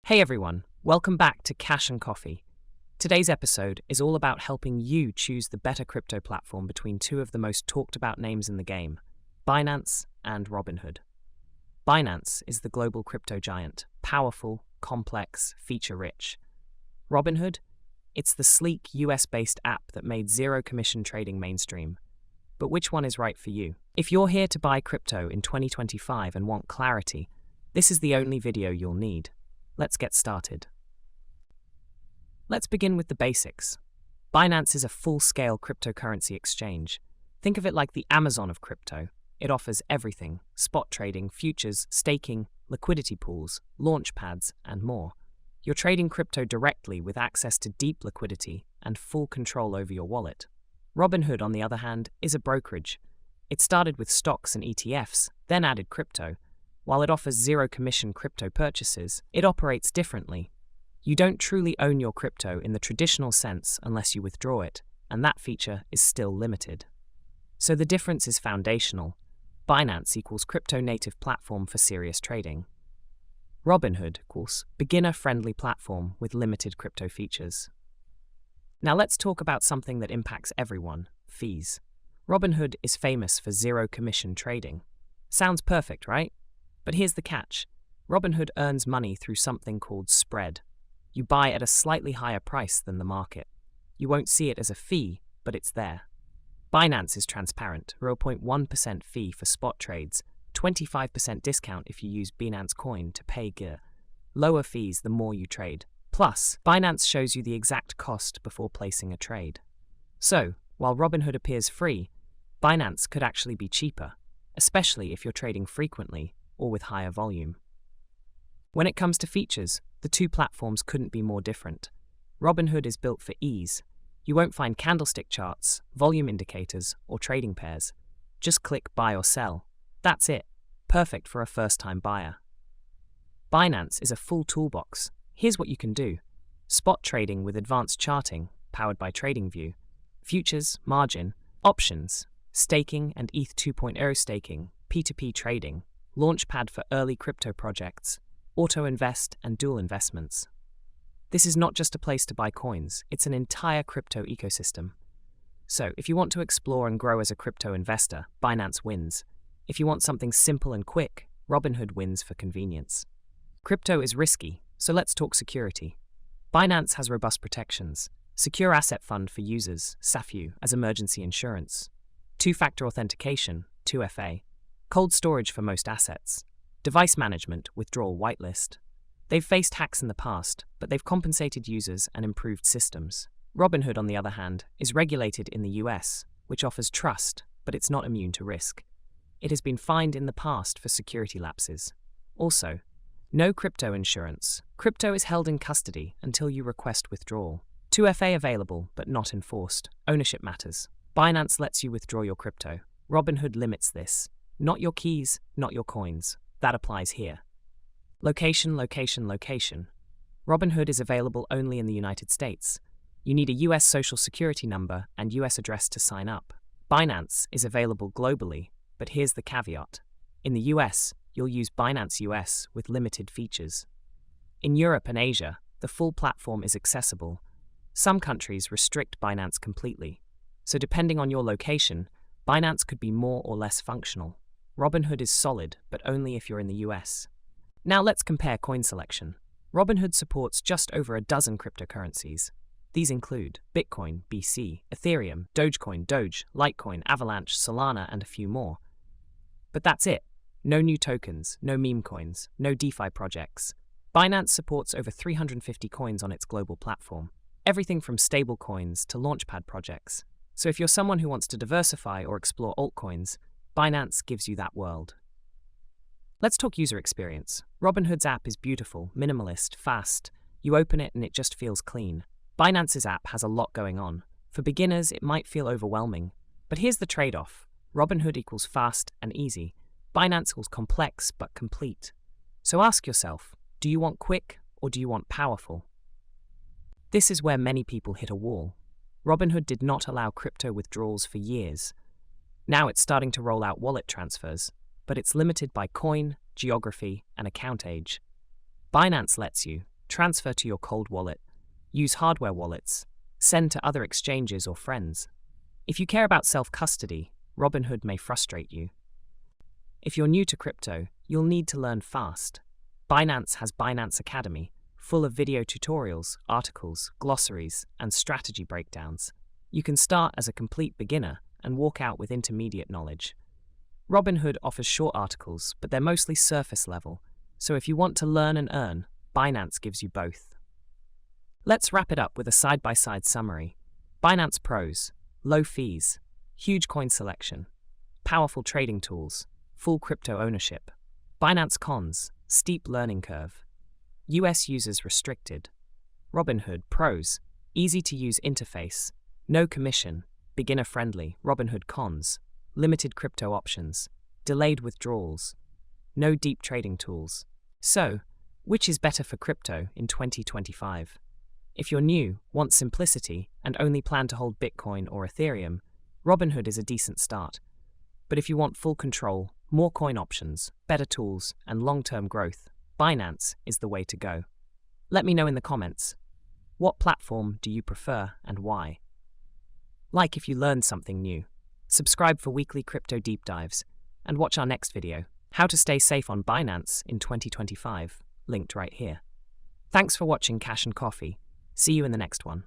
Hey everyone, welcome back to Cash and Coffee. Today's episode is all about helping you choose the better crypto platform between two of the most talked about names in the game, Binance and Robinhood. Binance is the global crypto giant, powerful, complex, feature-rich. Robinhood? It's the sleek US-based app that made zero-commission trading mainstream. But which one is right for you? If you're here to buy crypto in 2025 and want clarity, this is the only video you'll need. Let's get started. Let's begin with the basics. Binance is a full-scale cryptocurrency exchange. Think of it like the Amazon of crypto. It offers everything: spot trading, futures, staking, liquidity pools, launch pads, and more. You're trading crypto directly with access to deep liquidity and full control over your wallet. Robinhood, on the other hand, is a brokerage. It started with stocks and ETFs, then added crypto. While it offers zero-commission crypto purchases, it operates differently. You don't truly own your crypto in the traditional sense unless you withdraw it, and that feature is still limited. So the difference is foundational. Binance equals crypto-native platform for serious trading. Robinhood equals beginner-friendly platform with limited crypto features. Now let's talk about something that impacts everyone: fees. Robinhood is famous for zero-commission trading. Sounds perfect, right? But here's the catch. Robinhood earns money through something called spread. You buy at a slightly higher price than the market. You won't see it as a fee, but it's there. Binance is transparent: 0.1% fee for spot trades, 25% discount if you use Binance Coin to pay gear. Lower fees the more you trade. Plus, Binance shows you the exact cost before placing a trade. So, while Robinhood appears free, Binance could actually be cheaper, especially if you're trading frequently or with higher volume. When it comes to features, the two platforms couldn't be more different. Robinhood is built for ease. You won't find candlestick charts, volume indicators, or trading pairs. Just click buy or sell. That's it. Perfect for a first-time buyer. Binance is a full toolbox. Here's what you can do: spot trading with advanced charting, powered by TradingView, futures, margin, options, staking and ETH 2.0 staking, P2P trading, launchpad for early crypto projects, auto-invest and dual investments. This is not just a place to buy coins, it's an entire crypto ecosystem. So, if you want to explore and grow as a crypto investor, Binance wins. If you want something simple and quick, Robinhood wins for convenience. Crypto is risky, so let's talk security. Binance has robust protections: secure asset fund for users, SAFU, as emergency insurance, two-factor authentication, 2FA, cold storage for most assets, device management, withdrawal whitelist. They've faced hacks in the past, but they've compensated users and improved systems. Robinhood, on the other hand, is regulated in the US, which offers trust, but it's not immune to risk. It has been fined in the past for security lapses. Also, no crypto insurance. Crypto is held in custody until you request withdrawal. 2FA available, but not enforced. Ownership matters. Binance lets you withdraw your crypto. Robinhood limits this. Not your keys, not your coins. That applies here. Location. Robinhood is available only in the United States. You need a US social security number and US address to sign up. Binance is available globally, but here's the caveat. In the US, you'll use Binance US with limited features. In Europe and Asia, the full platform is accessible. Some countries restrict Binance completely. So depending on your location, Binance could be more or less functional. Robinhood is solid, but only if you're in the US. Now let's compare coin selection. Robinhood supports just over a dozen cryptocurrencies. These include Bitcoin, BC, Ethereum, Dogecoin, Doge, Litecoin, Avalanche, Solana, and a few more. But that's it. No new tokens, no meme coins, no DeFi projects. Binance supports over 350 coins on its global platform. Everything from stable coins to launchpad projects. So if you're someone who wants to diversify or explore altcoins, Binance gives you that world. Let's talk user experience. Robinhood's app is beautiful, minimalist, fast. You open it and it just feels clean. Binance's app has a lot going on. For beginners, it might feel overwhelming. But here's the trade-off. Robinhood equals fast and easy. Binance equals complex but complete. So ask yourself, do you want quick or do you want powerful? This is where many people hit a wall. Robinhood did not allow crypto withdrawals for years. Now it's starting to roll out wallet transfers, but it's limited by coin, geography, and account age. Binance lets you, transfer to your cold wallet, use hardware wallets, send to other exchanges or friends. If you care about self-custody, Robinhood may frustrate you. If you're new to crypto, you'll need to learn fast. Binance has Binance Academy, full of video tutorials, articles, glossaries, and strategy breakdowns. You can start as a complete beginner and walk out with intermediate knowledge. Robinhood offers short articles, but they're mostly surface level, so if you want to learn and earn, Binance gives you both. Let's wrap it up with a side-by-side summary. Binance pros: low fees, huge coin selection, powerful trading tools, full crypto ownership. Binance cons: steep learning curve, US users restricted. Robinhood pros: easy-to-use interface, no commission, beginner-friendly. Robinhood cons: limited crypto options, delayed withdrawals, no deep trading tools. So, which is better for crypto in 2025? If you're new, want simplicity, and only plan to hold Bitcoin or Ethereum, Robinhood is a decent start. But if you want full control, more coin options, better tools, and long-term growth, Binance is the way to go. Let me know in the comments, what platform do you prefer and why? Like if you learned something new. Subscribe for weekly crypto deep dives, and watch our next video, How to Stay Safe on Binance in 2025, linked right here. Thanks for watching Cash and Coffee. See you in the next one.